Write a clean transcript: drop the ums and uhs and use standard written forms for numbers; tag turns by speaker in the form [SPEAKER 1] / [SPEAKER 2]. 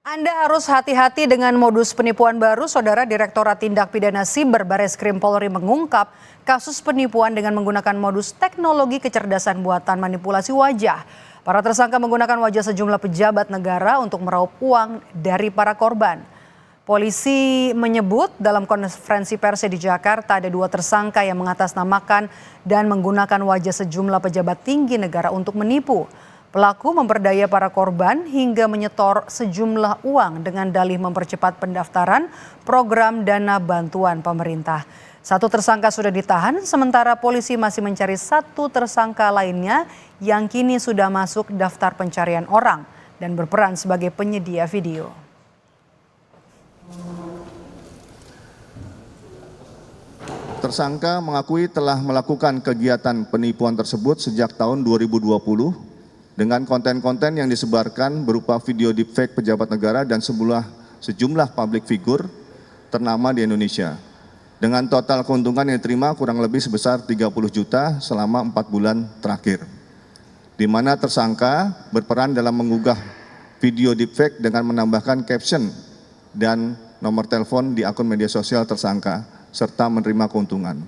[SPEAKER 1] Anda harus hati-hati dengan modus penipuan baru. Saudara, Direktorat Tindak Pidana Siber Bareskrim Polri mengungkap kasus penipuan dengan menggunakan modus teknologi kecerdasan buatan manipulasi wajah. Para tersangka menggunakan wajah sejumlah pejabat negara untuk meraup uang dari para korban. Polisi menyebut dalam konferensi pers di Jakarta ada 2 tersangka yang mengatasnamakan dan menggunakan wajah sejumlah pejabat tinggi negara untuk menipu. Pelaku memperdaya para korban hingga menyetor sejumlah uang dengan dalih mempercepat pendaftaran program dana bantuan pemerintah. 1 tersangka sudah ditahan, sementara polisi masih mencari 1 tersangka lainnya yang kini sudah masuk daftar pencarian orang dan berperan sebagai penyedia video.
[SPEAKER 2] Tersangka mengakui telah melakukan kegiatan penipuan tersebut sejak tahun 2020 dengan konten-konten yang disebarkan berupa video deepfake pejabat negara dan sejumlah public figure ternama di Indonesia. Dengan total keuntungan yang diterima kurang lebih sebesar 30 juta selama 4 bulan terakhir. Di mana tersangka berperan dalam mengunggah video deepfake dengan menambahkan caption dan nomor telepon di akun media sosial tersangka serta menerima keuntungan.